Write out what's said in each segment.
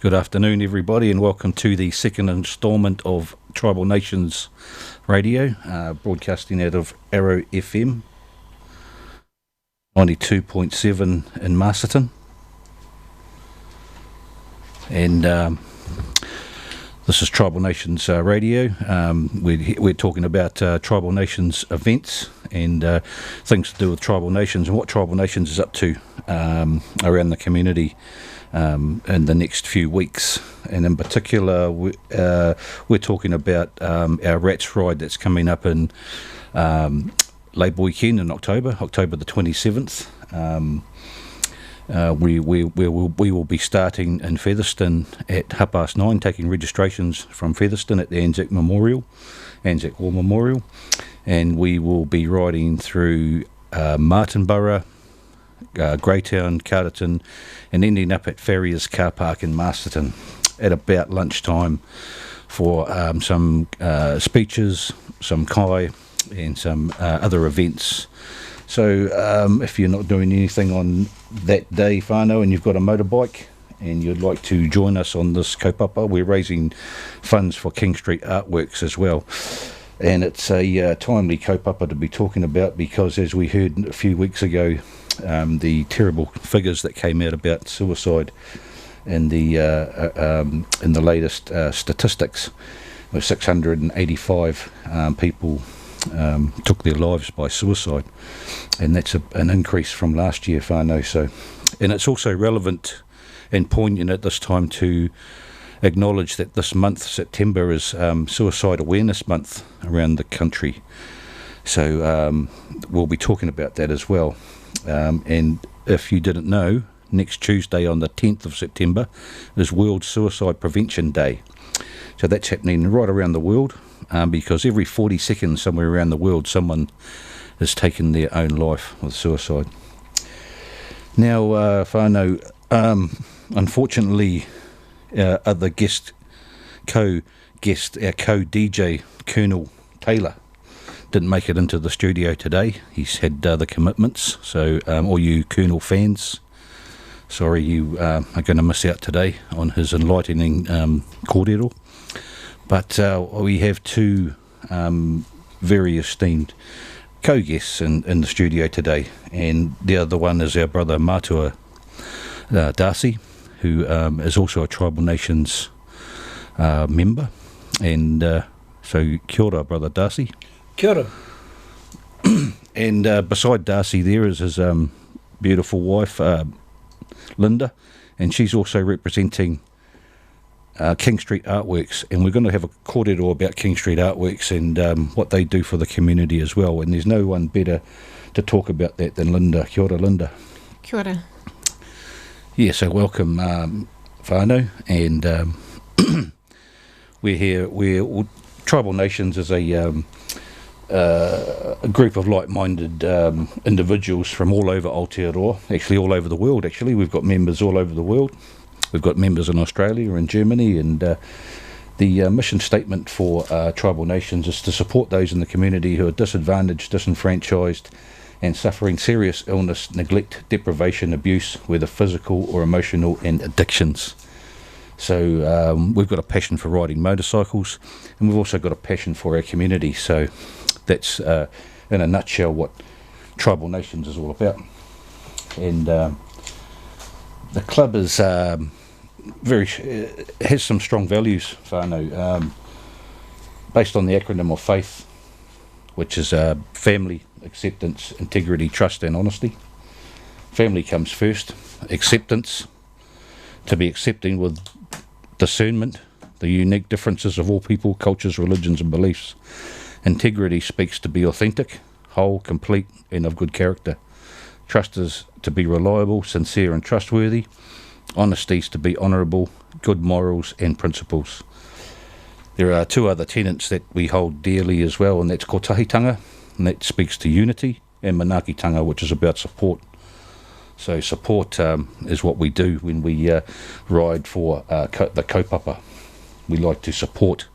Good afternoon, everybody, and welcome to the second instalment of Tribal Nations Radio, broadcasting out of Arrow FM 92.7 in Masterton. And this is Tribal Nations Radio. We're talking about Tribal Nations events and things to do with Tribal Nations and what Tribal Nations is up to around the community in the next few weeks. And in particular, we're talking about our Rats Ride that's coming up in Labour Weekend in October the 27th. We will be starting in Featherston at 9:30, taking registrations from Featherston at the Anzac War Memorial, and we will be riding through Martinborough, Greytown, Carterton, and ending up at Farrier's Car Park in Masterton at about lunchtime for some speeches, some kai, and some other events. So if you're not doing anything on that day, whānau, and you've got a motorbike and you'd like to join us on this kaupapa, we're raising funds for King Street Artworks as well. And it's a timely kaupapa to be talking about because, as we heard a few weeks ago, the terrible figures that came out about suicide in the latest statistics, where 685 people took their lives by suicide, and that's an increase from last year, whānau. So, and it's also relevant and poignant at this time to acknowledge that this month, September, is Suicide Awareness Month around the country. So we'll be talking about that as well. And if you didn't know, next Tuesday on the 10th of September is World Suicide Prevention Day. So that's happening right around the world, because every 40 seconds somewhere around the world someone has taken their own life with suicide. Now, whānau, unfortunately, our other co-DJ, Colonel Taylor, didn't make it into the studio today. He's had other commitments, so all you Colonel fans, sorry you are going to miss out today on his enlightening kōrero. But we have two very esteemed co-guests in the studio today, and the other one is our brother Mātua Darcy, who is also a Tribal Nations member. And so kia ora, brother Darcy. Kia ora. And beside Darcy there is his beautiful wife, Linda, and she's also representing King Street Artworks, and we're going to have a kōrero about King Street Artworks and what they do for the community as well, and there's no one better to talk about that than Linda. Kia ora, Linda. Kia ora. Yeah, so welcome, whānau, and we're here. Tribal Nations is a group of like-minded individuals from all over Aotearoa, actually all over the world. Actually, we've got members all over the world. We've got members in Australia and Germany, and the mission statement for Tribal Nations is to support those in the community who are disadvantaged, disenfranchised, and suffering serious illness, neglect, deprivation, abuse, whether physical or emotional, and addictions. So we've got a passion for riding motorcycles, and we've also got a passion for our community. So that's, in a nutshell, what Tribal Nations is all about. And the club is has some strong values, whānau, based on the acronym of FAITH, which is family, acceptance, integrity, trust, and honesty. Family comes first. Acceptance, to be accepting with discernment the unique differences of all people, cultures, religions, and beliefs. Integrity speaks to be authentic, whole, complete, and of good character. Trust is to be reliable, sincere, and trustworthy. Honesty is to be honourable, good morals, and principles. There are two other tenets that we hold dearly as well, and that's kotahitanga, and that speaks to unity, and manaakitanga, which is about support. So support is what we do when we ride for the kaupapa. We like to support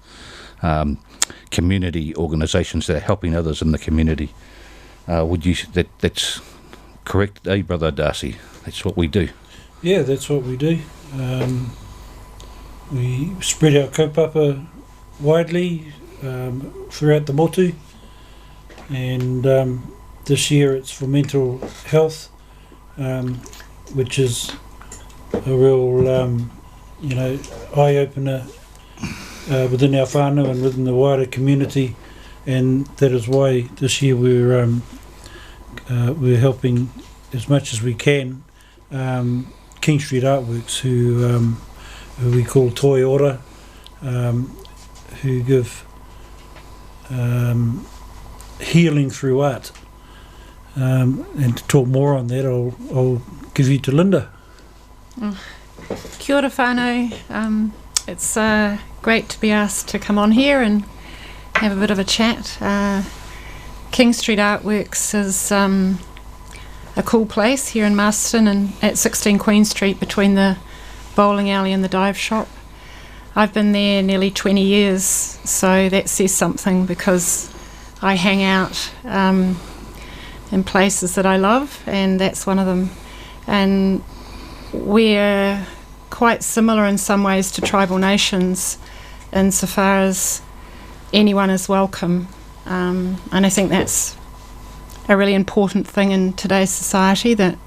community organisations that are helping others in the community. That's correct, Brother Darcy? That's what we do. Yeah, that's what we do. We spread our kaupapa widely throughout the motu, and this year it's for mental health, which is a real eye-opener within our whānau and within the wider community, and that is why this year we're helping as much as we can King Street Artworks, who we call Toi Ora, who give healing through art. And to talk more on that, I'll give you to Linda. Kia ora whānau. It's great to be asked to come on here and have a bit of a chat. King Street Artworks is a cool place here in Marston and at 16 Queen Street between the bowling alley and the dive shop. I've been there nearly 20 years, so that says something because I hang out in places that I love, and that's one of them. And we're quite similar in some ways to tribal nations insofar as anyone is welcome, and I think that's a really important thing in today's society, that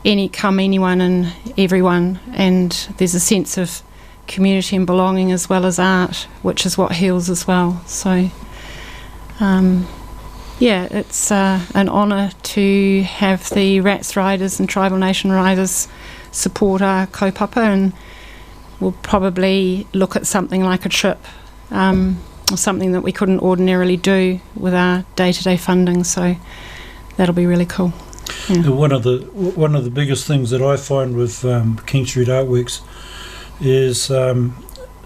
anyone and everyone, and there's a sense of community and belonging as well as art, which is what heals as well. So it's an honour to have the Rats Riders and Tribal Nation Riders support our kaupapa, and we'll probably look at something like a trip, or something that we couldn't ordinarily do with our day-to-day funding, so that'll be really cool. Yeah. One of the biggest things that I find with King Street Artworks is,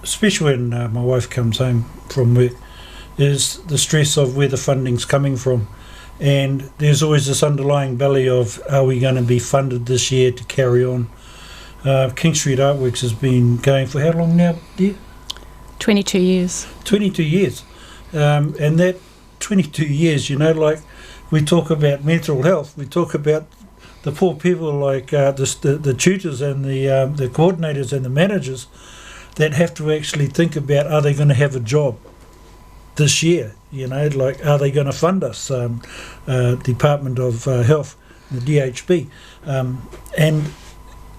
especially when my wife comes home from work, is the stress of where the funding's coming from. And there's always this underlying belly of, are we going to be funded this year to carry on? King Street Artworks has been going for how long now, dear? 22 years. 22 years. And that 22 years, like we talk about mental health, we talk about the poor people like the tutors and the coordinators and the managers that have to actually think about, are they going to have a job this year? Like, are they going to fund us? Department of Health, the DHB. And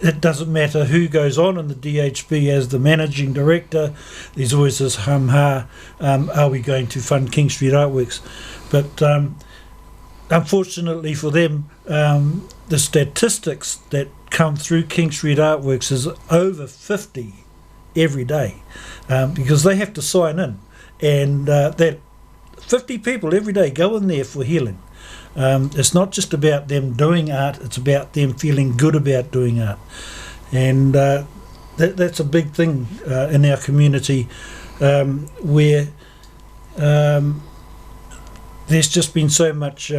it doesn't matter who goes on in the DHB as the managing director, there's always this hum-ha, are we going to fund King Street Artworks? But unfortunately for them, the statistics that come through King Street Artworks is over 50 every day, because they have to sign in, and that 50 people every day go in there for healing. It's not just about them doing art, it's about them feeling good about doing art. And that's a big thing in our community, where there's just been so much,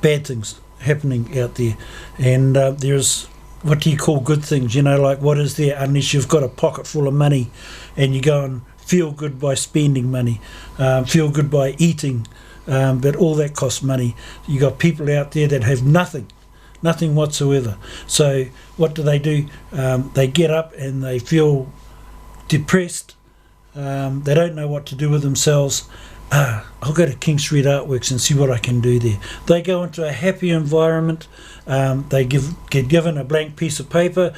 bad things happening out there. And there's, what do you call good things? Like, what is there unless you've got a pocket full of money and you go and feel good by spending money, feel good by eating, but all that costs money. You got people out there that have nothing whatsoever. So what do? They get up and they feel depressed. They don't know what to do with themselves. I'll go to King Street Artworks and see what I can do there. They go into a happy environment. They get given a blank piece of paper,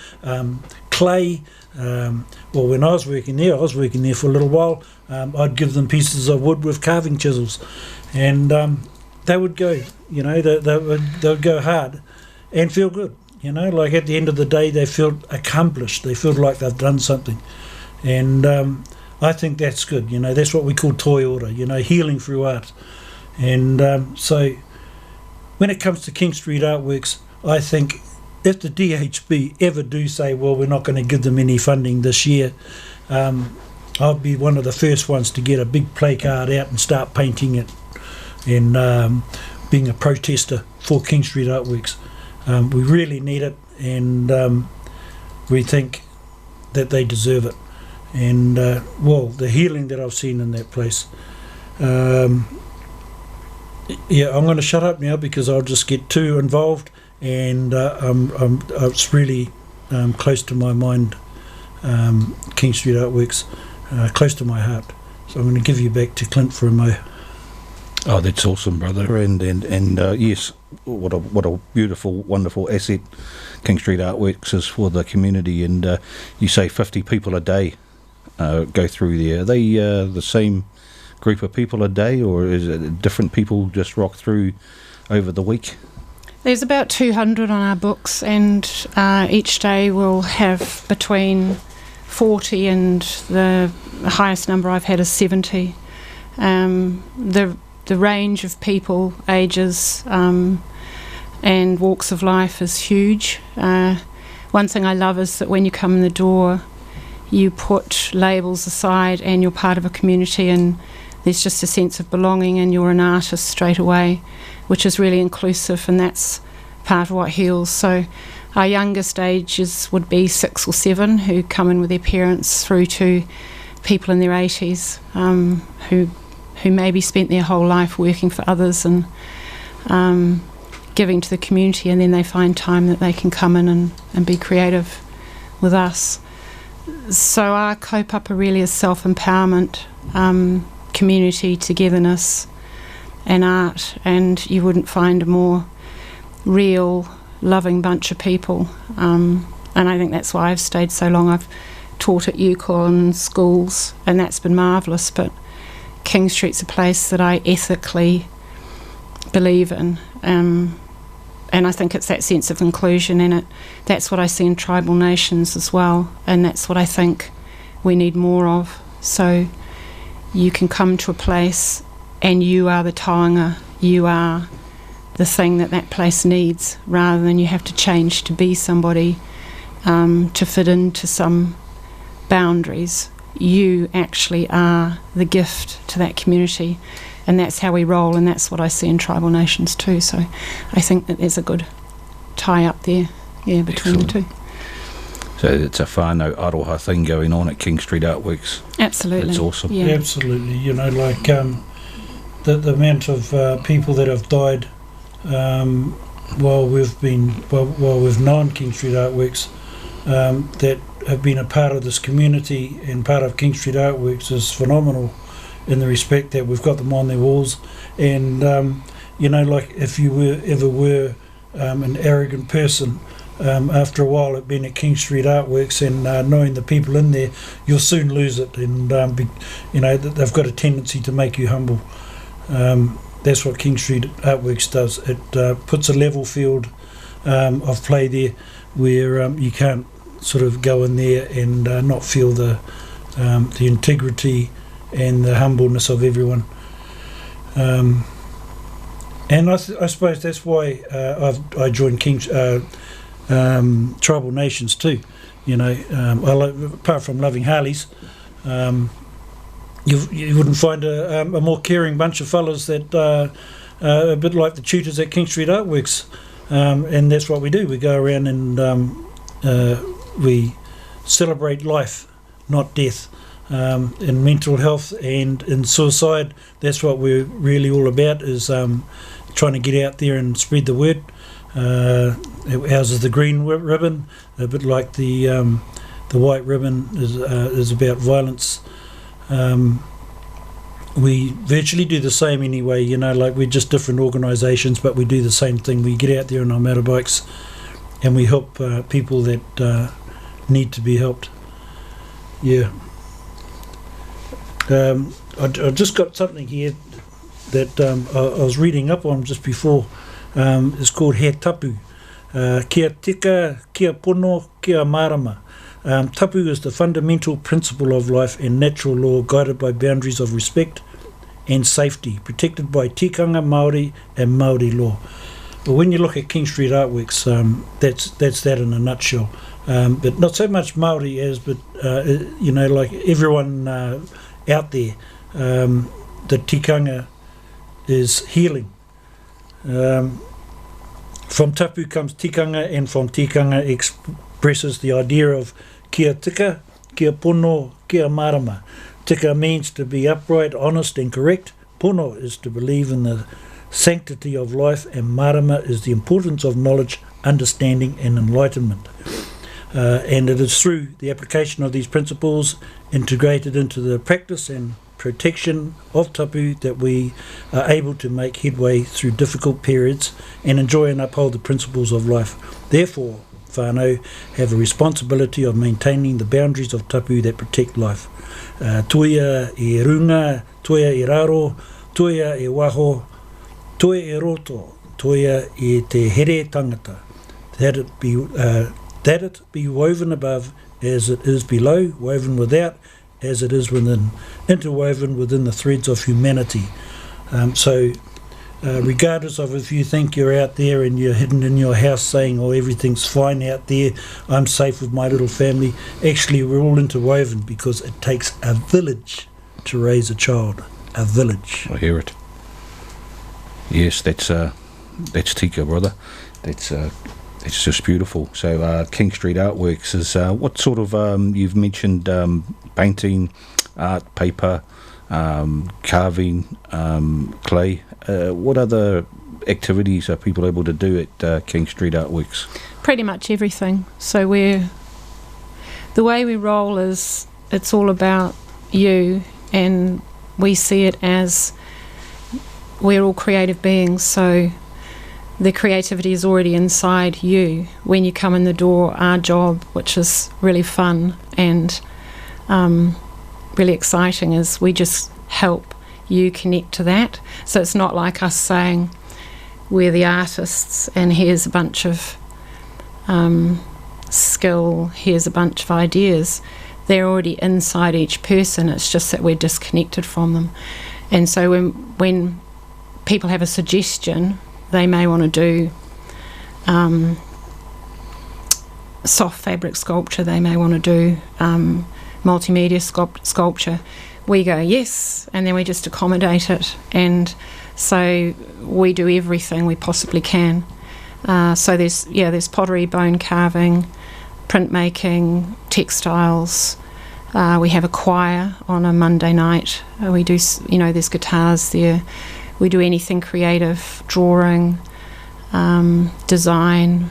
clay. Well, when I was working there for a little while. I'd give them pieces of wood with carving chisels, and they would go, they would go hard and feel good. Like at the end of the day, they feel accomplished. They feel like they've done something, and I think that's good. That's what we call Toi Ora. Healing through art. And so, when it comes to King Street Artworks, I think if the DHB ever do say, well, we're not going to give them any funding this year, I'll be one of the first ones to get a big placard out and start painting it, and being a protester for King Street Artworks. We really need it, and we think that they deserve it. And the healing that I've seen in that place. I'm going to shut up now because I'll just get too involved, and it's really close to my mind King Street Artworks, close to my heart. So I'm going to give you back to Clint for a mo. Oh, that's awesome, brother. And yes, what a beautiful, wonderful asset King Street Artworks is for the community. And you say 50 people a day go through there. Are they the same group of people a day, or is it different people just rock through over the week? There's about 200 on our books, and each day we'll have between 40 and the highest number I've had is 70. The range of people, ages, and walks of life is huge. One thing I love is that when you come in the door, you put labels aside and you're part of a community, and there's just a sense of belonging, and you're an artist straight away, which is really inclusive, and that's part of what heals. So our youngest ages would be 6 or 7 who come in with their parents, through to people in their 80s who maybe spent their whole life working for others and giving to the community, and then they find time that they can come in and be creative with us. So our kaupapa really is self-empowerment, community, togetherness and art, and you wouldn't find a more real, loving bunch of people. And I think that's why I've stayed so long. I've taught at UCOL and schools, and that's been marvellous, but King Street's a place that I ethically believe in, and I think it's that sense of inclusion in it. That's what I see in tribal nations as well, and that's what I think we need more of. So you can come to a place and you are the taonga, you are the thing that place needs, rather than you have to change to be somebody, to fit into some boundaries. You actually are the gift to that community, and that's how we roll, and that's what I see in tribal nations too. So I think that there's a good tie up there, between Excellent. the two. So it's a whānau aroha thing going on at King Street Artworks. Absolutely. It's awesome. Yeah. Absolutely. Like the amount of people that have died while we've known King Street Artworks, that have been a part of this community and part of King Street Artworks is phenomenal, in the respect that we've got them on their walls. And like if you ever were an arrogant person, after a while at being at King Street Artworks and knowing the people in there, you'll soon lose it, and they've got a tendency to make you humble. That's what King Street Artworks does. It puts a level field of play there where you can't sort of go in there and not feel the integrity and the humbleness of everyone. And I suppose that's why I joined Tribal Nations too. Apart from loving Harleys, you wouldn't find a more caring bunch of fellas that a bit like the tutors at King Street Artworks, and that's what we do. We go around and we celebrate life, not death. In mental health and in suicide, that's what we're really all about, is trying to get out there and spread the word. Ours is the green ribbon, a bit like the white ribbon is about violence. We virtually do the same anyway, like we're just different organisations, but we do the same thing. We get out there on our motorbikes and we help people that need to be helped. Yeah. I just got something here that I was reading up on just before. It's called He Tapu. Kia tika, kia pono, kia marama. Tapu is the fundamental principle of life and natural law, guided by boundaries of respect and safety, protected by tikanga Māori and Māori law. But when you look at King Street Artworks, that's that in a nutshell. But not so much Māori as, but like everyone out there, the tikanga is healing. From tapu comes tikanga, and from tikanga expresses the idea of kia tika, kia pono, kia marama. Tika means to be upright, honest and correct. Pono is to believe in the sanctity of life, and marama is the importance of knowledge, understanding and enlightenment. and it is through the application of these principles integrated into the practice and protection of tapu that we are able to make headway through difficult periods and enjoy and uphold the principles of life. Therefore, whānau have a responsibility of maintaining the boundaries of tapu that protect life. Toia e runga, toia e raro, toia e waho, toia e roto, toia e te here tangata, that it be woven above as it is below, woven without as it is within, interwoven within the threads of humanity. Regardless of if you think you're out there and you're hidden in your house saying, oh, everything's fine out there, I'm safe with my little family, actually we're all interwoven, because it takes a village to raise a child. A village. I hear it. Yes, that's tika, brother. It's just beautiful. So King Street Artworks is what sort of, you've mentioned painting, art, paper, carving, clay. What other activities are people able to do at King Street Artworks? Pretty much everything. So the way we roll is, it's all about you, and we see it as we're all creative beings, so the creativity is already inside you. When you come in the door, our job, which is really fun and really exciting, is we just help you connect to that. So it's not like us saying we're the artists and here's a bunch of skill, here's a bunch of ideas. They're already inside each person, it's just that we're disconnected from them. And so when people have a suggestion, they may want to do soft fabric sculpture, they may want to do multimedia sculpture. We go, yes, and then we just accommodate it. And so we do everything we possibly can. So there's pottery, bone carving, printmaking, textiles. We have a choir on a Monday night. We do, there's guitars there. We do anything creative, drawing, design.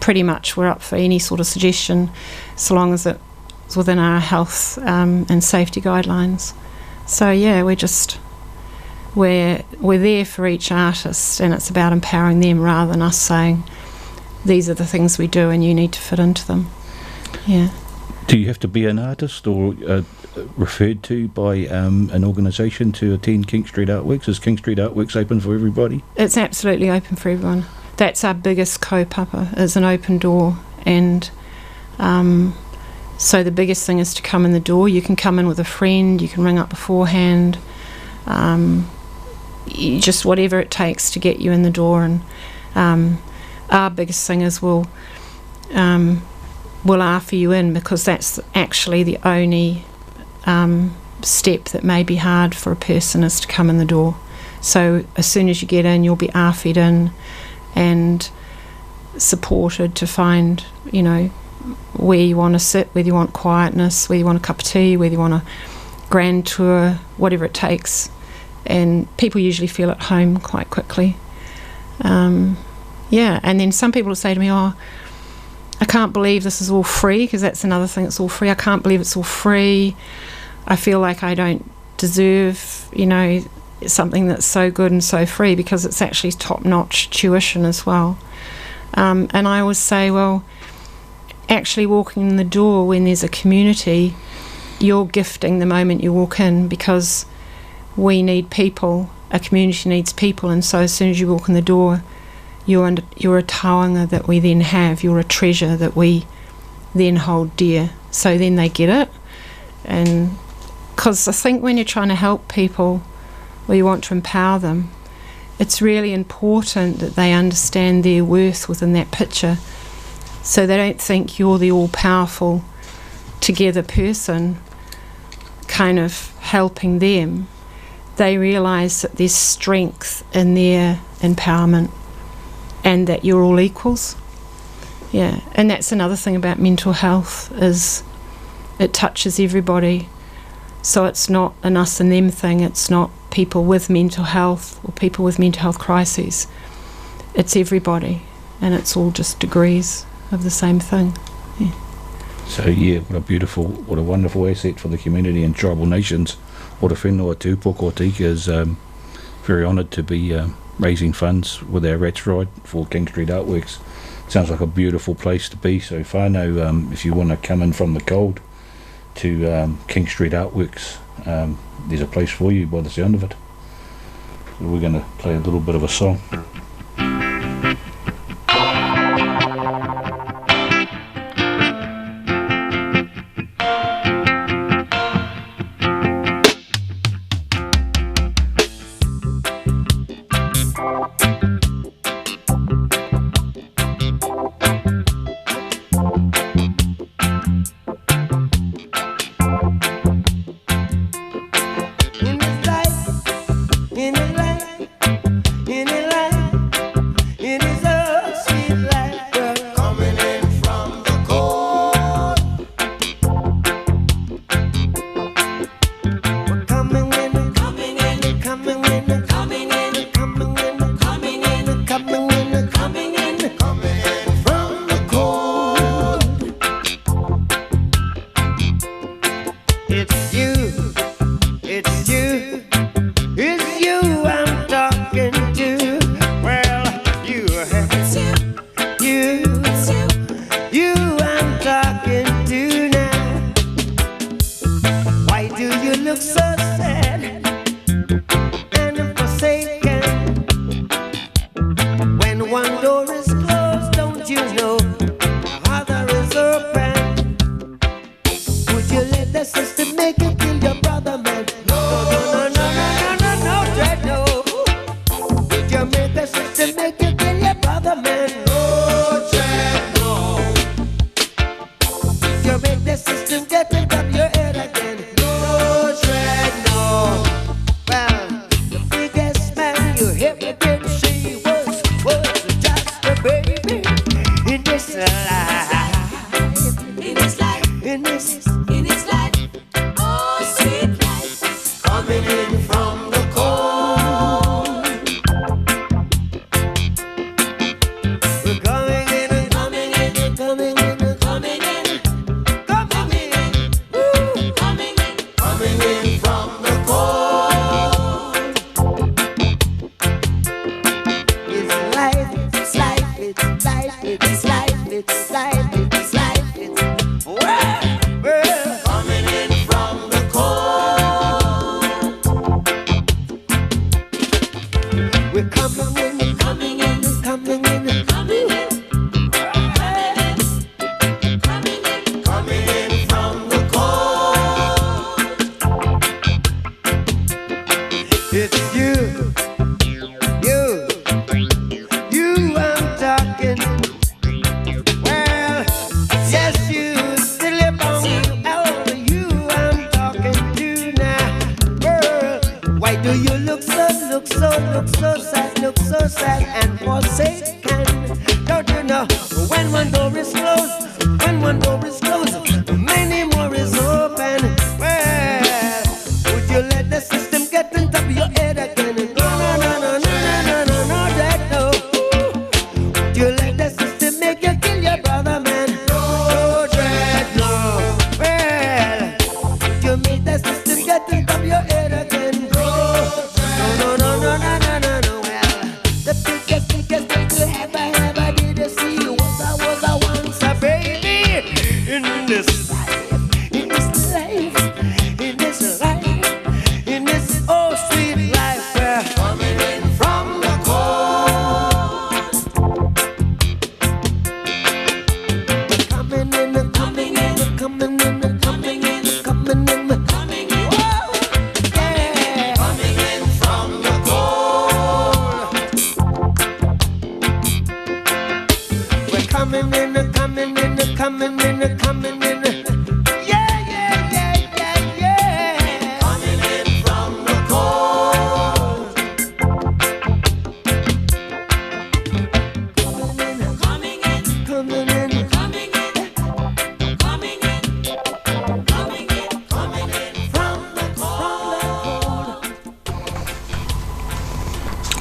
Pretty much we're up for any sort of suggestion, so long as it's within our health and safety guidelines. So yeah, we're there for each artist, and it's about empowering them rather than us saying these are the things we do and you need to fit into them. Yeah. Do you have to be an artist or referred to by an organisation to attend King Street Artworks? Is King Street Artworks open for everybody? It's absolutely open for everyone. That's our biggest kaupapa, is an open door. And so the biggest thing is to come in the door. You can come in with a friend, you can ring up beforehand, just whatever it takes to get you in the door. And our biggest thing is we'll offer you in, because that's actually the only step that may be hard for a person, is to come in the door. So as soon as you get in, you'll be arfied in and supported to find, where you want to sit, whether you want quietness, whether you want a cup of tea, whether you want a grand tour, whatever it takes. And people usually feel at home quite quickly. And then some people will say to me, oh, I can't believe this is all free, because that's another thing, it's all free. I can't believe it's all free. I feel like I don't deserve, something that's so good and so free, because it's actually top-notch tuition as well. And I always say, well, actually walking in the door when there's a community, you're gifting the moment you walk in, because we need people, a community needs people, and so as soon as you walk in the door, you're a taonga that we then have, you're a treasure that we then hold dear. So then they get it. And because I think when you're trying to help people, or you want to empower them, it's really important that they understand their worth within that picture, so they don't think you're the all-powerful together person kind of helping them. They realise that there's strength in their empowerment, and that you're all equals. Yeah, and that's another thing about mental health, is it touches everybody. So it's not an us and them thing, it's not people with mental health or people with mental health crises. It's everybody, and it's all just degrees of the same thing. So yeah, what a wonderful asset for the community and tribal nations. What a whenua tūpoko tika is very honoured to be raising funds with our Rats Ride for King Street Artworks. Sounds like a beautiful place to be. So whānau, if you want to come in from the cold to King Street Artworks, there's a place for you by the sound of it. So we're going to play a little bit of a song.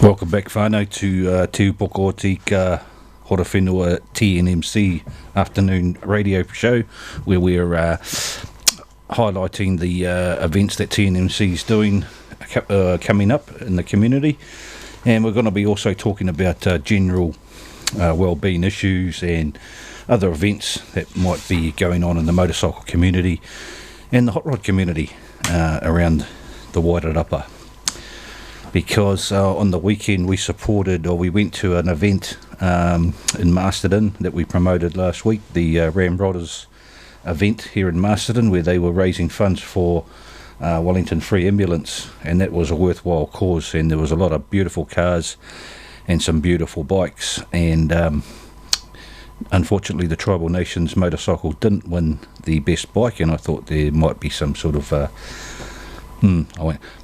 Welcome back whānau to Tūpoko Tika Horowhenua TNMC afternoon radio show, where we're highlighting the events that TNMC is doing coming up in the community. And we're going to be also talking about general wellbeing issues and other events that might be going on in the motorcycle community and the hot rod community around the Wairarapa. Because on the weekend we went to an event in Masterton that we promoted last week, the Ramrodders event here in Masterton, where they were raising funds for Wellington Free Ambulance, and that was a worthwhile cause, and there was a lot of beautiful cars and some beautiful bikes, and unfortunately the Tribal Nations motorcycle didn't win the best bike, and I thought there might be some sort of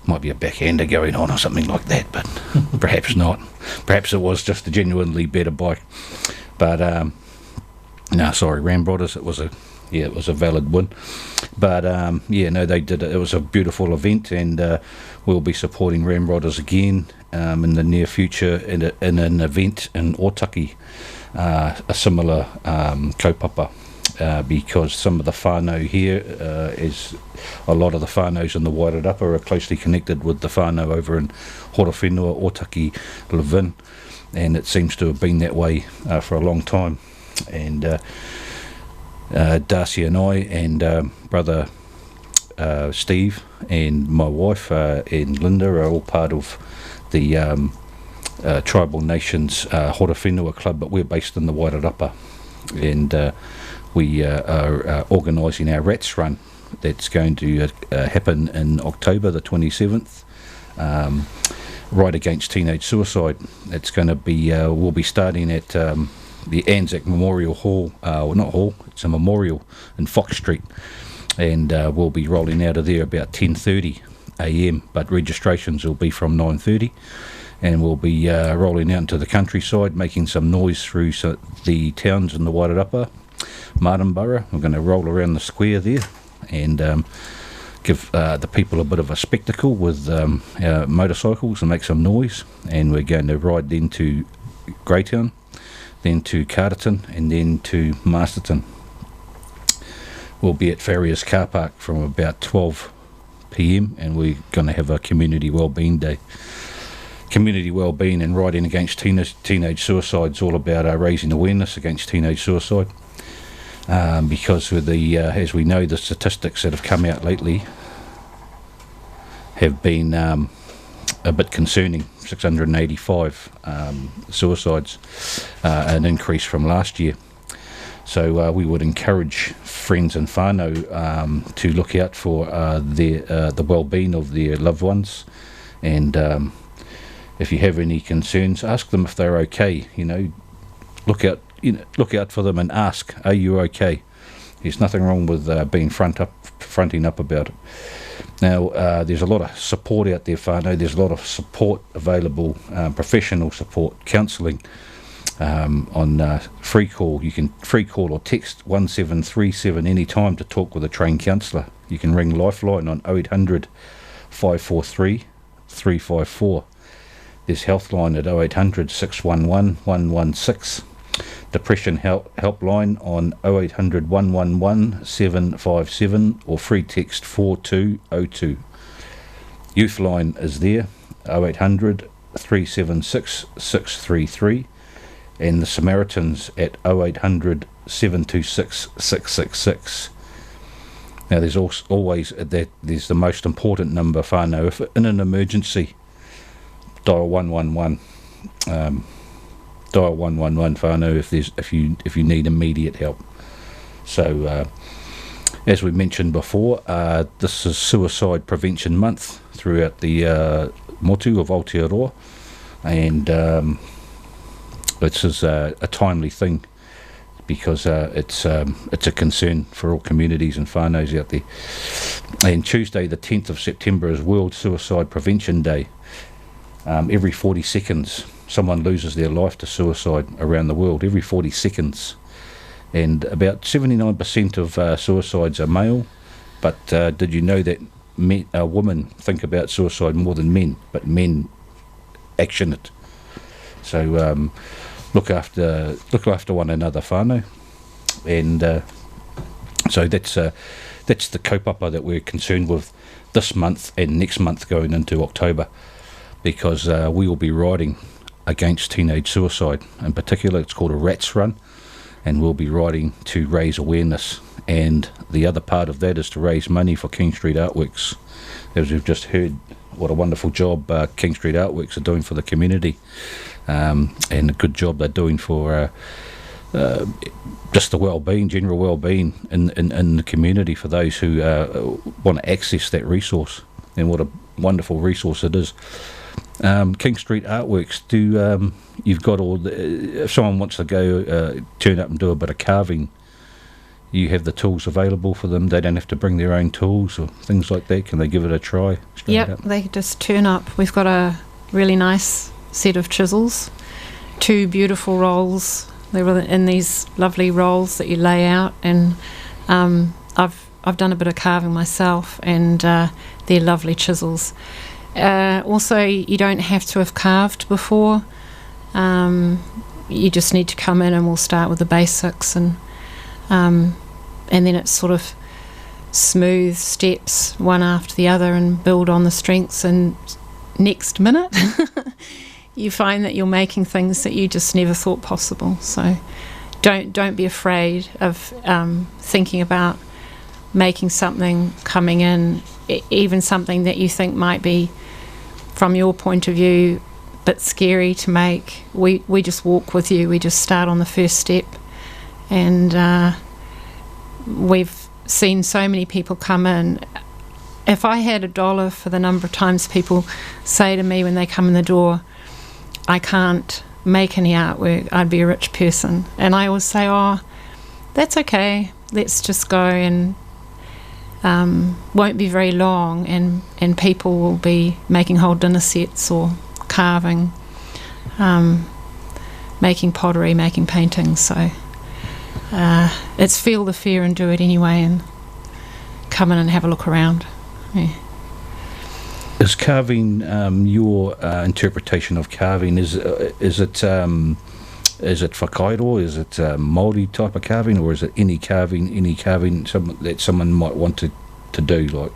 might be a backhander going on or something like that, but perhaps not. Perhaps it was just a genuinely better bike. But no, sorry, Ramrodders, it was a valid win. But they did it. It was a beautiful event, and we'll be supporting Ramrodders again in the near future in an event in Otaki, a similar kaupapa. Because some of the whānau here is a lot of the whānaus in the Wairarapa are closely connected with the whānau over in Horowhenua, Otaki, Levin, and it seems to have been that way for a long time. And Darcy and I and brother Steve and my wife and Linda are all part of the Tribal Nations Horowhenua Club, but we're based in the Wairarapa, and we are organising our Rats Run that's going to happen in October the 27th, right against teenage suicide. It's going to be, we'll be starting at the Anzac Memorial Hall, not hall, it's a memorial in Fox Street, and we'll be rolling out of there about 10:30 a.m, but registrations will be from 9:30, and we'll be rolling out into the countryside, making some noise through the towns in the Wairarapa, Martinborough. We're going to roll around the square there and give the people a bit of a spectacle with our motorcycles and make some noise, and we're going to ride then to Greytown, then to Carterton, and then to Masterton. We'll be at Farrier's car park from about 12 p.m, and we're going to have a community wellbeing day. Community wellbeing and riding against teenage suicide is all about raising awareness against teenage suicide. Because with the, as we know, the statistics that have come out lately have been a bit concerning. 685 suicides, an increase from last year. So we would encourage friends and whānau to look out for the well-being of their loved ones, and if you have any concerns, ask them if they're okay. Look out for them and ask, are you okay? There's nothing wrong with being fronting up about it. Now, there's a lot of support out there, whānau. There's a lot of support available, professional support, counselling on free call. You can free call or text 1737 any time to talk with a trained counsellor. You can ring Lifeline on 0800 543 354. There's Healthline at 0800 611 116. Depression helpline on 0800 111 757 or free text 4202. Youthline is there, 0800 376 633, and the Samaritans at 0800 726 666. Now there's always there's the most important number, whānau. If in an emergency, dial 111. Dial 111, whānau, if you need immediate help. So as we mentioned before, this is Suicide Prevention Month throughout the motu of Aotearoa, and this is a timely thing because it's a concern for all communities and whānaus out there. And Tuesday the 10th of September is World Suicide Prevention Day. Every 40 seconds someone loses their life to suicide around the world, every 40 seconds. And about 79% of suicides are male, but did you know that women think about suicide more than men, but men action it? So look after one another whānau, and so that's the kaupapa that we're concerned with this month and next month going into October, because we will be riding against teenage suicide. In particular, it's called a Rats Run, and we'll be riding to raise awareness, and the other part of that is to raise money for King Street Artworks. As we've just heard, what a wonderful job King Street Artworks are doing for the community, and a good job they're doing for just the well-being, general well-being in the community for those who want to access that resource, and what a wonderful resource it is. King Street Artworks, you've got if someone wants to go turn up and do a bit of carving, you have the tools available for them. They don't have to bring their own tools or things like that. Can they give it a try? Yep, they just turn up. We've got a really nice set of chisels, 2 beautiful rolls. They're in these lovely rolls that you lay out, and I've done a bit of carving myself, and they're lovely chisels. Also, you don't have to have carved before. You just need to come in, and we'll start with the basics, and then it's sort of smooth steps one after the other, and build on the strengths, and next minute you find that you're making things that you just never thought possible. So don't be afraid of thinking about making something, coming in, even something that you think might be, from your point of view, a bit scary to make. We just walk with you. We just start on the first step, and we've seen so many people come in. If I had $1 for the number of times people say to me when they come in the door, I can't make any artwork, I'd be a rich person. And I always say, oh, that's okay, let's just go, and won't be very long, and people will be making whole dinner sets, or carving, making pottery, making paintings. So it's feel the fear and do it anyway, and come in and have a look around. Yeah. Is carving your interpretation of carving? Is it whakairo? Is it Māori type of carving, or is it any carving that someone might want to do? Like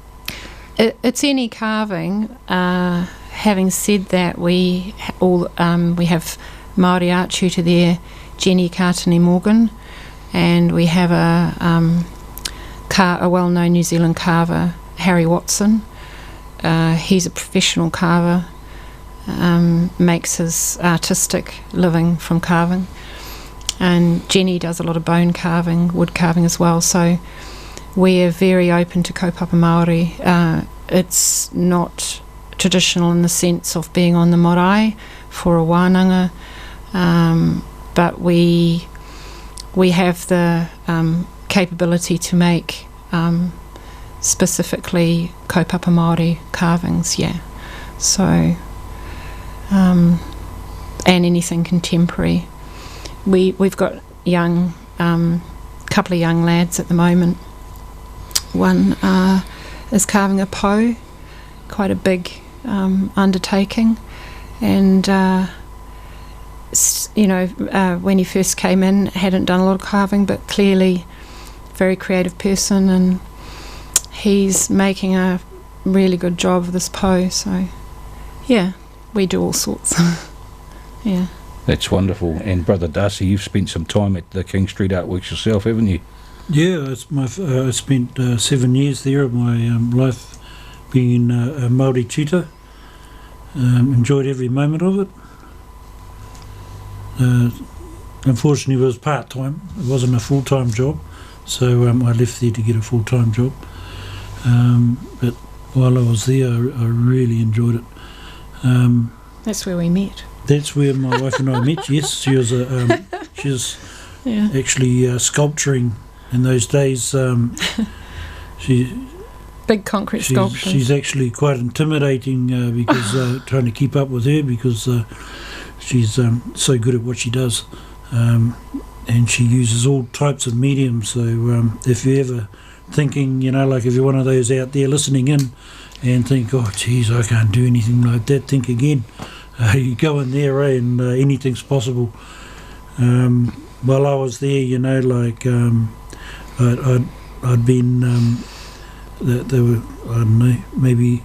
it's any carving. Having said that, we have Māori art tutor there, Jenny Cartney Morgan, and we have a well-known New Zealand carver, Harry Watson. He's a professional carver, makes his artistic living from carving, and Jenny does a lot of bone carving, wood carving as well. So we're very open to kaupapa Māori. It's not traditional in the sense of being on the marae for a wānanga, but we have the capability to make specifically kaupapa Māori carvings, yeah. So, and anything contemporary. We've got couple of young lads at the moment. One is carving a po, quite a big undertaking, and when he first came in, hadn't done a lot of carving, but clearly very creative person, and he's making a really good job of this po. So yeah, we do all sorts. Yeah, that's wonderful. And Brother Darcy, you've spent some time at the King Street Artworks yourself, haven't you? Yeah, I spent 7 years there of my life being a Māori tutor. Enjoyed every moment of it. Unfortunately, it was part-time. It wasn't a full-time job, so I left there to get a full-time job. But while I was there, I really enjoyed it. That's where we met. That's where my wife and I met. Yes, she was Yeah. actually sculpturing in those days. Big concrete sculptures. She's actually quite intimidating because trying to keep up with her, because she's so good at what she does, and she uses all types of mediums. So if you're ever thinking, like if you're one of those out there listening in and think, oh geez, I can't do anything like that, think again. You go in there, and anything's possible. While I was there, you know, like I'd been, they were, I don't know, maybe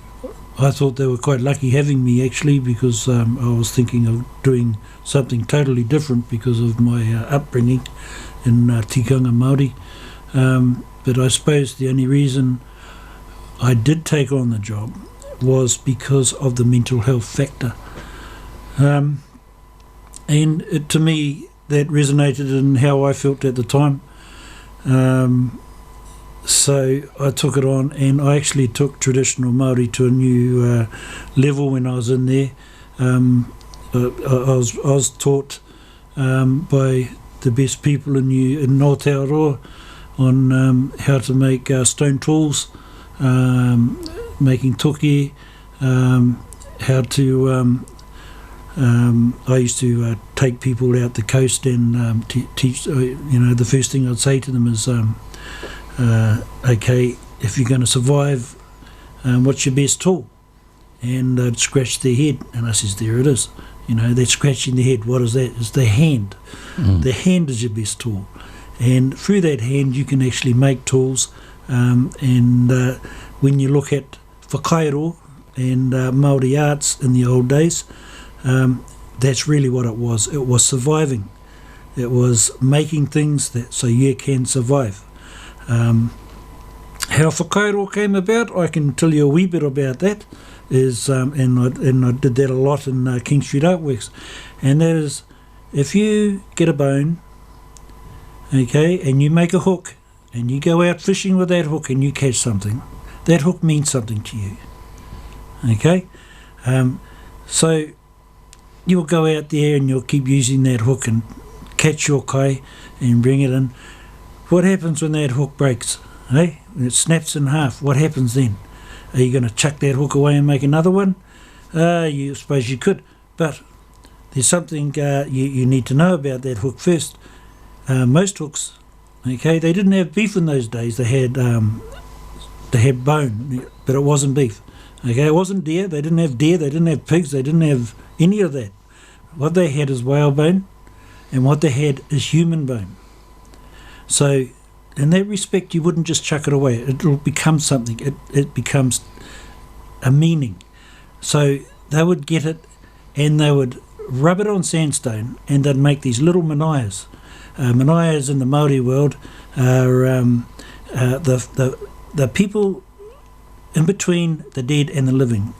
I thought they were quite lucky having me actually, because I was thinking of doing something totally different because of my upbringing in tikanga Māori. But I suppose the only reason I did take on the job was because of the mental health factor. And to me, that resonated in how I felt at the time. So I took it on, and I actually took traditional Māori to a new level when I was in there. I was taught by the best people in Aotearoa on how to make stone tools, making toki, how to I used to take people out the coast and teach, the first thing I'd say to them is, okay, if you're going to survive, what's your best tool? And they'd scratch their head, and I says, there it is. You know, they're scratching their head. What is that? It's the hand. The hand is your best tool. And through that hand, you can actually make tools. And when you look at whakairo and Māori arts in the old days, that's really what it was. It was surviving. It was making things so you can survive. How whakairo came about, I can tell you a wee bit about that. And I did that a lot in King Street Artworks. And that is, if you get a bone, okay, and you make a hook, and you go out fishing with that hook and you catch something, that hook means something to you. Okay? So you'll go out there and you'll keep using that hook and catch your kai and bring it in. What happens when that hook breaks? Hey? When it snaps in half, what happens then? Are you going to chuck that hook away and make another one? You suppose you could, but there's something you need to know about that hook first. Most hooks, okay, they didn't have beef in those days. They had bone, but it wasn't beef. Okay, it wasn't deer. They didn't have deer. They didn't have pigs. They didn't have any of that. What they had is whalebone, and what they had is human bone. So in that respect, you wouldn't just chuck it away. It will become something. It becomes a meaning. So they would get it, and they would rub it on sandstone, and they'd make these little manaias. Manaias in the Māori world are the people in between the dead and the living.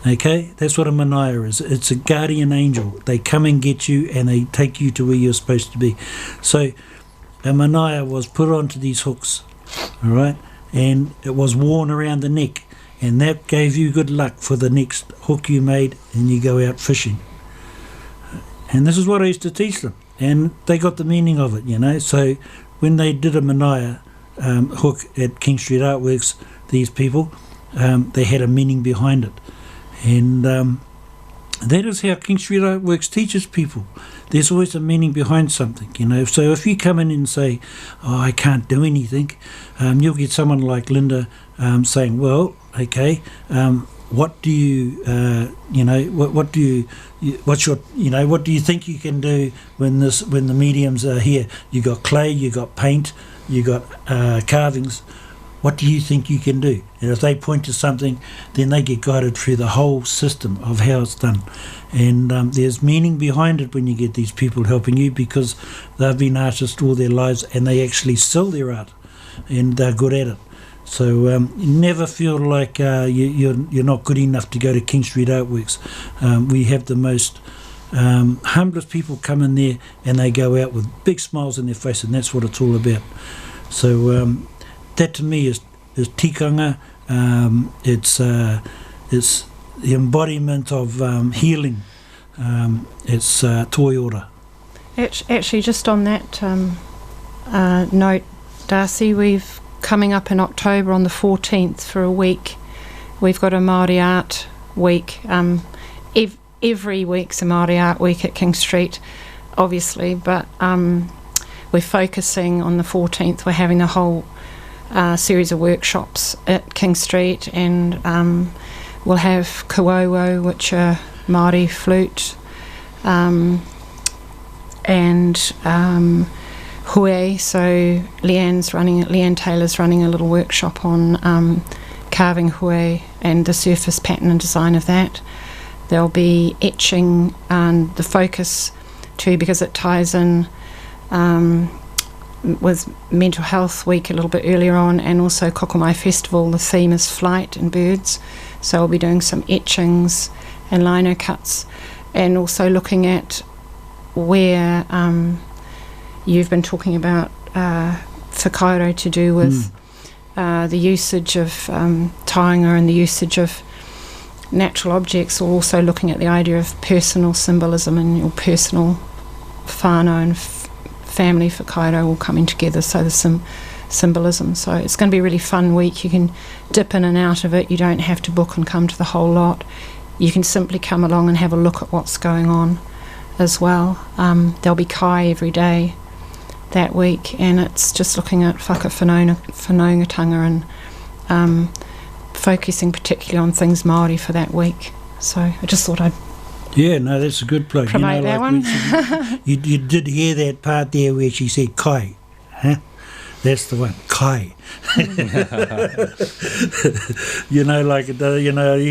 Okay, that's what a manaia is. It's a guardian angel. They come and get you, and they take you to where you're supposed to be. So a manaia was put onto these hooks, all right, and it was worn around the neck, and that gave you good luck for the next hook you made, and you go out fishing. And this is what I used to teach them, and they got the meaning of it, you know. So when they did a manaia hook at King Street Artworks, these people, they had a meaning behind it. And that is how King Street Artworks teaches people. There's always a meaning behind something, you know. So if you come in and say, oh, I can't do anything, you'll get someone like Linda saying, well, okay, what do you, what do you think you can do when the mediums are here? You got clay, you got paint, you got carvings. What do you think you can do? And if they point to something, then they get guided through the whole system of how it's done. And there's meaning behind it when you get these people helping you, because they've been artists all their lives and they actually sell their art and they're good at it. So you never feel like you're not good enough to go to King Street Artworks. We have the most humblest people come in there, and they go out with big smiles on their face, and that's what it's all about. So that to me is tikanga. It's the embodiment of healing. It's toi ora. Actually, just on that note, Darcy, we've coming up in October on the 14th for a week. We've got a Māori Art Week. Every week's a Māori Art Week at King Street, obviously, but we're focusing on the 14th. We're having a whole series of workshops at King Street, and we'll have kawowo, which are Māori flute, and hue. So Leanne Taylor's running a little workshop on carving hue and the surface pattern and design of that. There'll be etching, and the focus too, because it ties in with Mental Health Week a little bit earlier on, and also Kokomai Festival. The theme is flight and birds, so I'll be doing some etchings and lino cuts, and also looking at where you've been talking about whakairo to do with the usage of taonga and the usage of natural objects, or also looking at the idea of personal symbolism and your personal whānau and family whakairo all coming together, so there's some symbolism. So it's going to be a really fun week. You can dip in and out of it. You don't have to book and come to the whole lot. You can simply come along and have a look at what's going on as well. There'll be kai every day that week, and it's just looking at whakawhanaungatanga and focusing particularly on things Māori for that week. So I just thought I'd that's a good plug. promote that one. You did hear that part there where she said kai, huh? That's the one, kai. You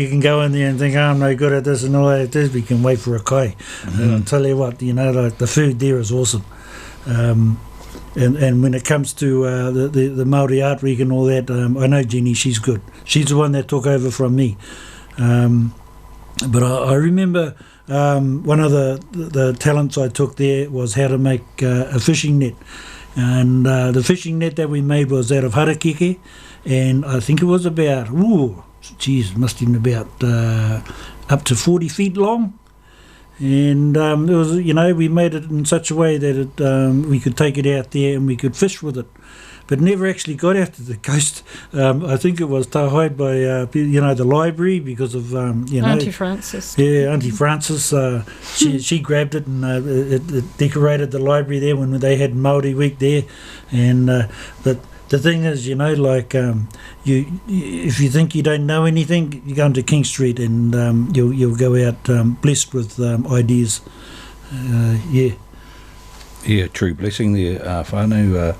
can go in there and think, oh, I'm no good at this and all that. We can wait for a kai. And I'll tell you what, the food there is awesome. And when it comes to the Māori Art Week and all that, I know Jenny, she's good. She's the one that took over from me. But I remember one of the talents I took there was how to make a fishing net. And the fishing net that we made was out of harakeke, and I think it was about, must have been about up to 40 feet long. And it was, we made it in such a way that we could take it out there and we could fish with it, but never actually got out to the coast. I think it was tauhaid by, the library because of, Auntie Frances. Yeah, Auntie Frances. She grabbed it and it decorated the library there when they had Māori Week there. And the thing is, if you think you don't know anything, you go into King Street and you'll go out blessed with ideas. Yeah, true blessing there, whānau.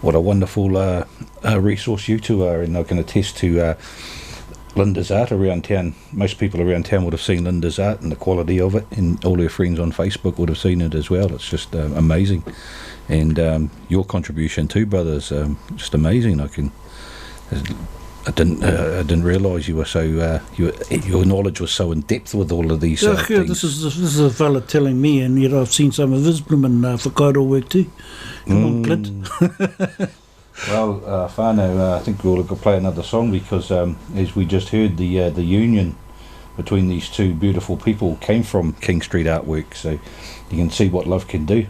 What a wonderful resource you two are, and I can attest to Linda's art around town. Most people around town would have seen Linda's art and the quality of it, and all her friends on Facebook would have seen it as well. It's just amazing. And your contribution too, brothers, just amazing. I didn't realise you were so your knowledge was so in depth with all of these things. This is a fella telling me, and I've seen some of his blooming whakairo work too. Come on, Clint. Well, whānau, I think we'll play another song because as we just heard, the union between these two beautiful people came from King Street Artwork, so you can see what love can do.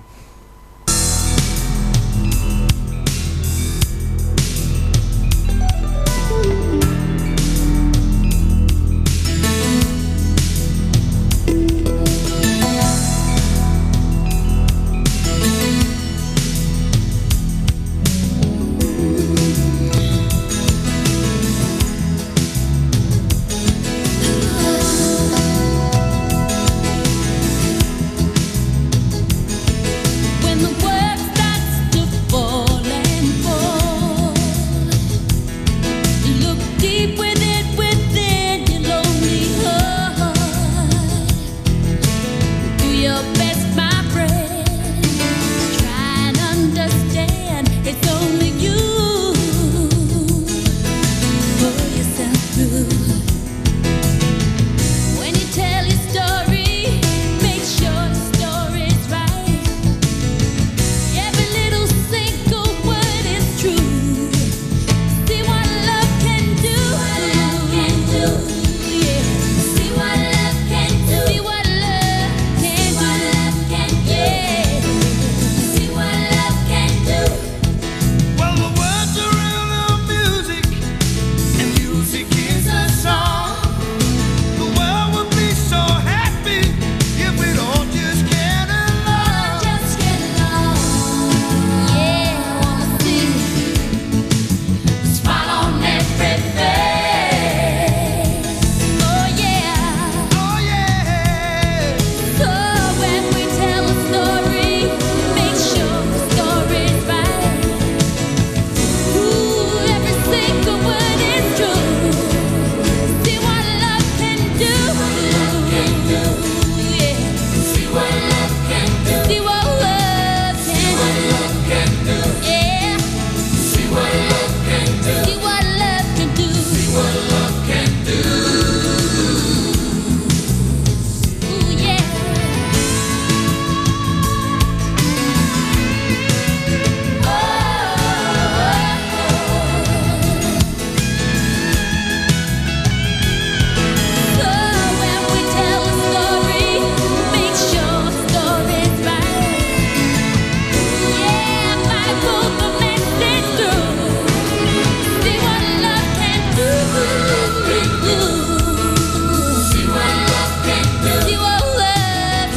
See what love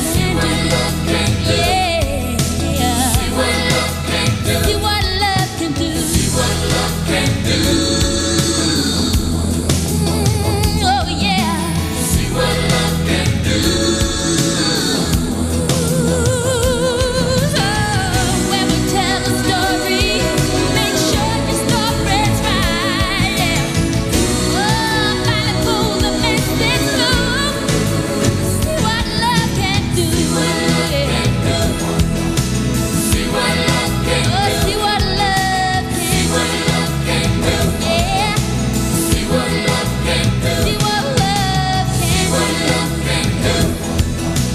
can do. Yeah. See what love can do. See what love can do. See what love can do. Oh yeah. See what love can do. When we tell a story, make sure your story's right. Yeah. Oh, finally pull the message through. See what love can do. See what love can do. See what love can do. Oh, see what love can do. See what love can do. Yeah. See what love can do. See what love can do. See what love can do.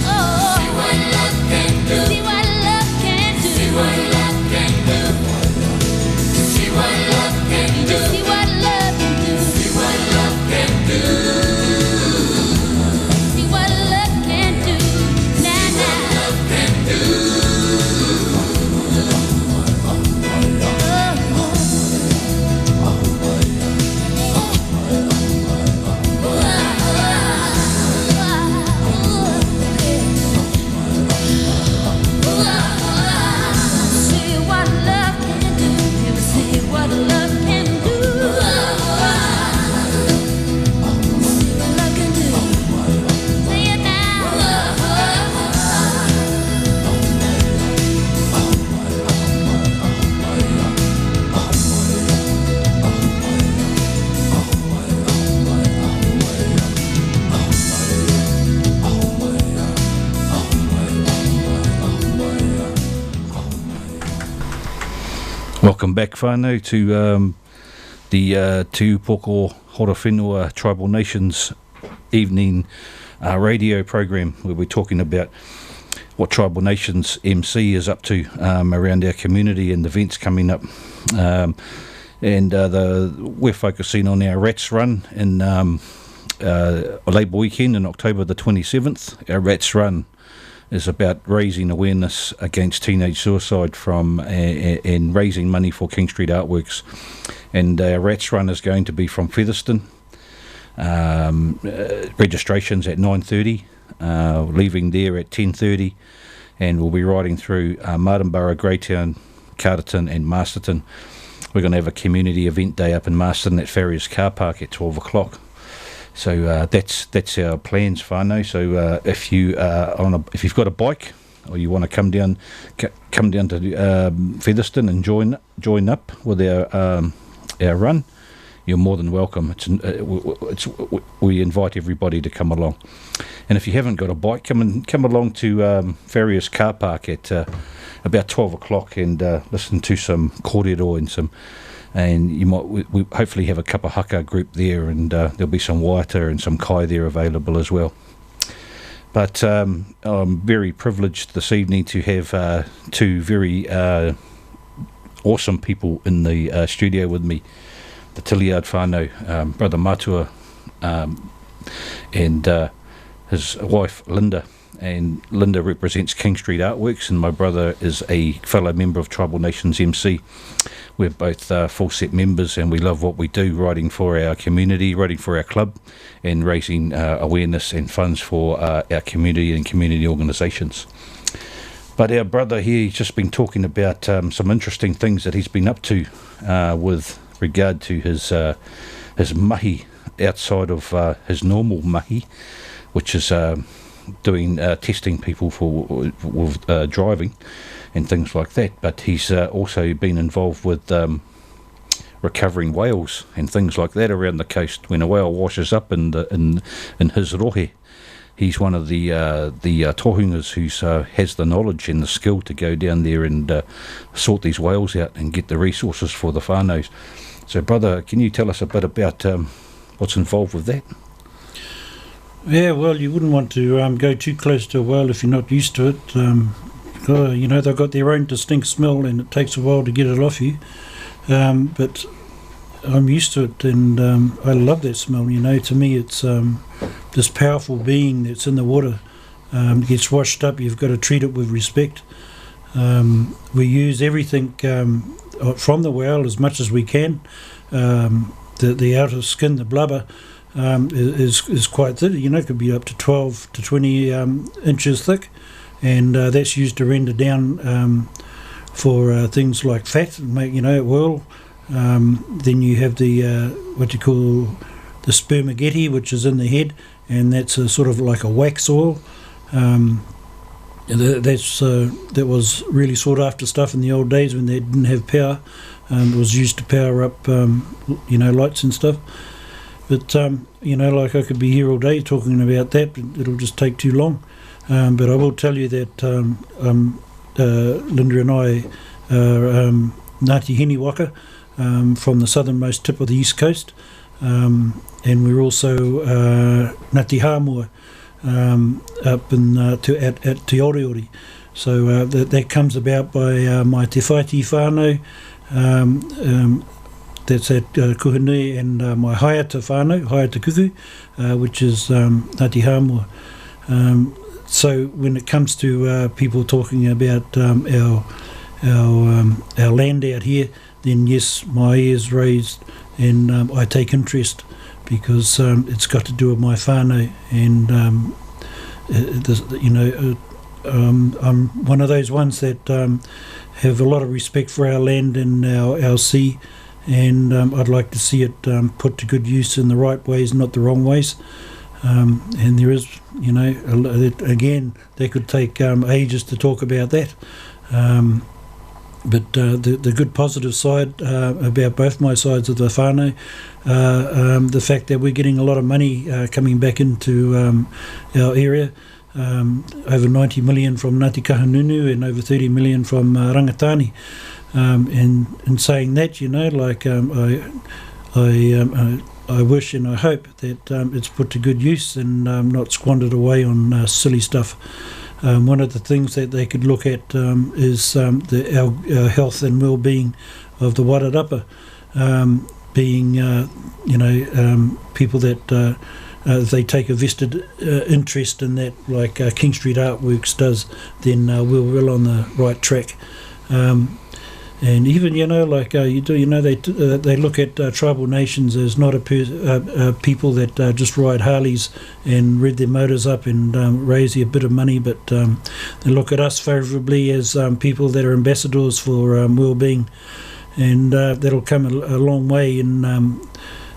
Oh. See what love can do. See what love can do. See what love can do. See what love can do. Just see what love can do. See what love can do. See what love can do. Nah, nah. Love can do. See what love can do. See what love can do. See what love can do. Say it now. Welcome back, whānau, to the Tūpoko Horowhenua Tribal Nations evening radio program, where we're talking about what Tribal Nations MC is up to around our community and events coming up. We're focusing on our Rats Run in Labour Weekend in October the 27th. Our Rats Run is about raising awareness against teenage suicide and raising money for King Street Artworks. And Rats Run is going to be from Featherston. Registration's at 9:30, leaving there at 10:30, and we'll be riding through Martinborough, Greytown, Carterton and Masterton. We're going to have a community event day up in Masterton at Farrier's Car Park at 12 o'clock. So that's our plans, whānau. So if you've got a bike or you want to come down to Featherston and join up with our run, you're more than welcome. We invite everybody to come along. And if you haven't got a bike, come along to Farrier's Car Park at about 12 o'clock and listen to some kōrero and you might we hopefully have a kapa haka group there, and there'll be some waiata and some kai there available as well. But I'm very privileged this evening to have two very awesome people in the studio with me, the Tiliard whānau, Brother Matua and his wife Linda. And Linda represents King Street Artworks, and my brother is a fellow member of Tribal Nations MC. We're both full set members, and we love what we do, writing for our community, writing for our club, and raising awareness and funds for our community and community organisations. But our brother here, he's just been talking about some interesting things that he's been up to with regard to his mahi outside of his normal mahi, which is doing testing people for driving and things like that. But he's also been involved with recovering whales and things like that around the coast. When a whale washes up in his rohe, he's one of the tohungas who has the knowledge and the skill to go down there and sort these whales out and get the resources for the whānaus. So, brother, can you tell us a bit about what's involved with that? Yeah, well, you wouldn't want to go too close to a whale if you're not used to it. They've got their own distinct smell, and it takes a while to get it off you. But I'm used to it, and I love that smell. To me, it's this powerful being that's in the water. Gets washed up. You've got to treat it with respect. We use everything from the whale as much as we can. The outer skin, the blubber. is quite thick. You know, it could be up to 12 to 20 inches thick, and that's used to render down for things like fat, make oil. Then you have the what you call the spermageti, which is in the head, and that's a sort of like a wax oil. That was really sought after stuff in the old days when they didn't have power. It was used to power up lights and stuff. But like I could be here all day talking about that, but it'll just take too long. But I will tell you that Linda and I are Ngāti Hini Waka, from the southernmost tip of the east coast, and we're also Ngāti Hāmua up in at Te Oreori. So that comes about by my Te Whaiti whānau, that's at Kuhanui, and my Haiata whānau, Haiata Kuku, which is Ngāti Hāmua. So when it comes to people talking about our land out here, then yes, my ears raised, and I take interest, because it's got to do with my whānau, and I'm one of those ones that have a lot of respect for our land and our sea, and I'd like to see it put to good use in the right ways, not the wrong ways. And there is, again, they could take ages to talk about that. But the good positive side about both my sides of the whānau, the fact that we're getting a lot of money coming back into our area, over 90 million from Ngāti Kahungunu and over 30 million from Rangatani. And in saying that, I wish and I hope that it's put to good use and not squandered away on silly stuff. One of the things that they could look at is our health and well-being of the Wairarapa, being people that they take a vested interest in that, like King Street Artworks does, then we're well on the right track. And even they look at tribal nations as not a people that just ride Harleys and rev their motors up and raise a bit of money, but they look at us favourably as people that are ambassadors for well-being, and that'll come a long way in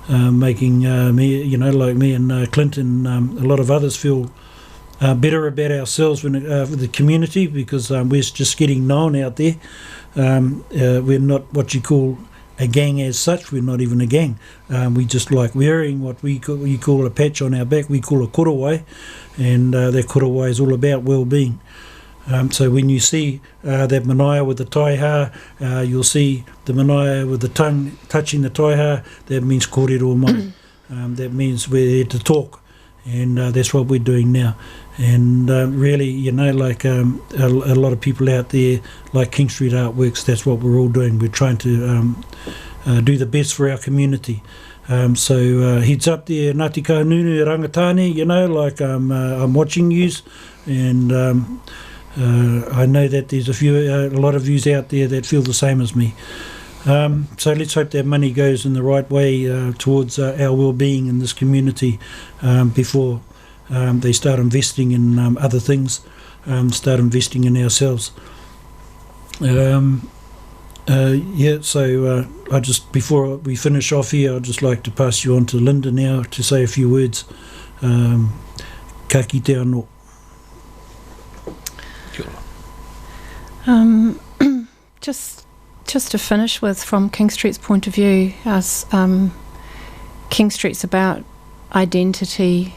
making me, like me and Clinton, a lot of others feel better about ourselves when with the community, because we're just getting known out there. We're not what you call a gang as such. We're not even a gang. We just like wearing what you call a patch on our back. We call a korowai, and that korowai is all about well-being. So when you see that manaia with the taiha, you'll see the manaia with the tongue touching the taiha. That means kōrero mai. That means we're here to talk, and that's what we're doing now. And really, like a lot of people out there, like King Street Artworks, that's what we're all doing. We're trying to do the best for our community. So heads up there, Ngāti Kahungunu Rangatani, I'm watching yous, and I know that there's a lot of yous out there that feel the same as me. So let's hope that money goes in the right way towards our well-being in this community before they start investing in other things, start investing in ourselves. So I just, before we finish off here, I'd just like to pass you on to Linda now to say a few words. Ka kite anō. Just to finish with, from King Street's point of view, as King Street's about identity,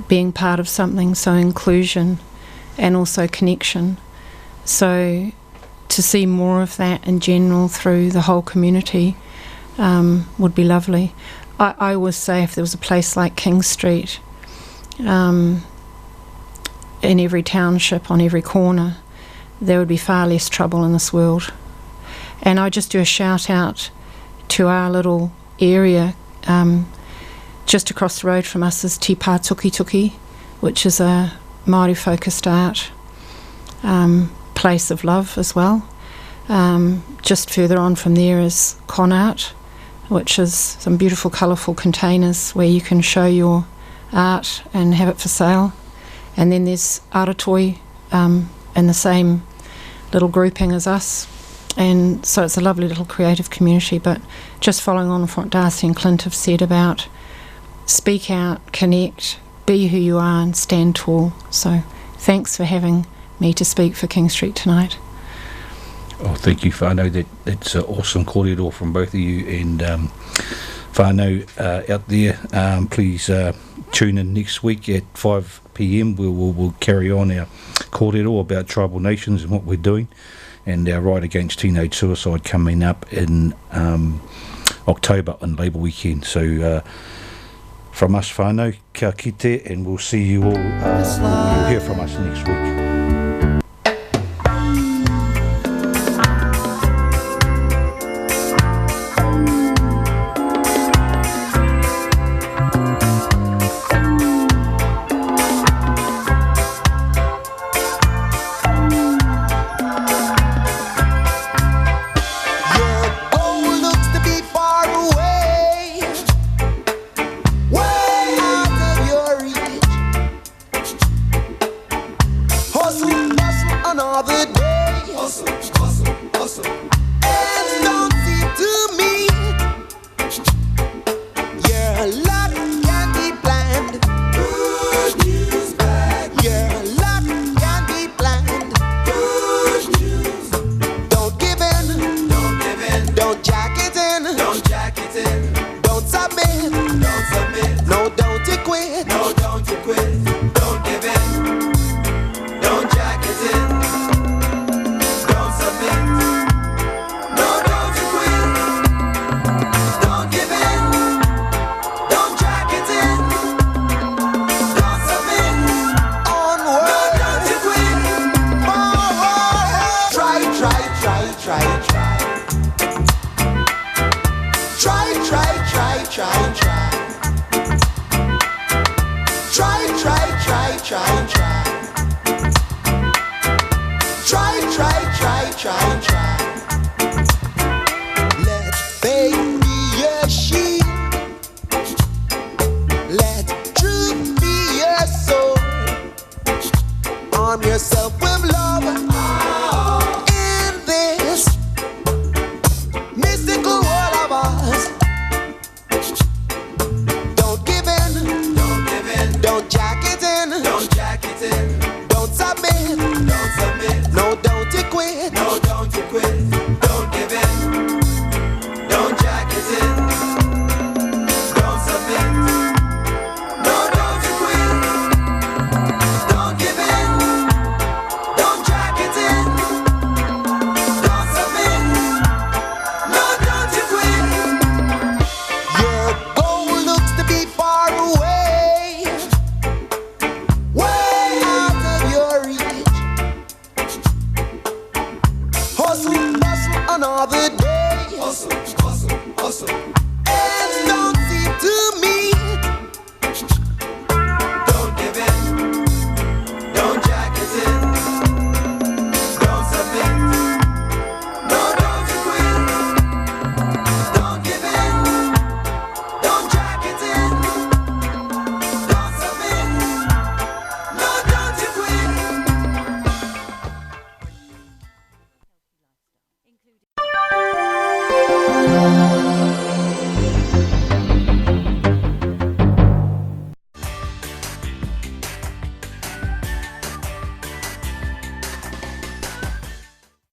being part of something, so inclusion and also connection. So to see more of that in general through the whole community would be lovely. I always say if there was a place like King Street in every township, on every corner, there would be far less trouble in this world. And I just do a shout out to our little area. Just across the road from us is Te Pā Tuki Tuki, which is a Māori focused art place of love as well. Just further on from there is Con Art, which is some beautiful colourful containers where you can show your art and have it for sale. And then there's Aratoi in the same little grouping as us. And so it's a lovely little creative community. But just following on from what Darcy and Clint have said about speak out, connect, be who you are and stand tall. So thanks for having me to speak for King Street tonight. Oh, thank you, whānau. That's an awesome kōrero from both of you. And whānau out there, please tune in next week at 5 p.m. We'll carry on our kōrero about tribal nations and what we're doing, and our Right Against Teenage Suicide coming up in October on Labour Weekend. So from us, whānau, kia kite, and we'll see you all, you'll hear from us next week. Try.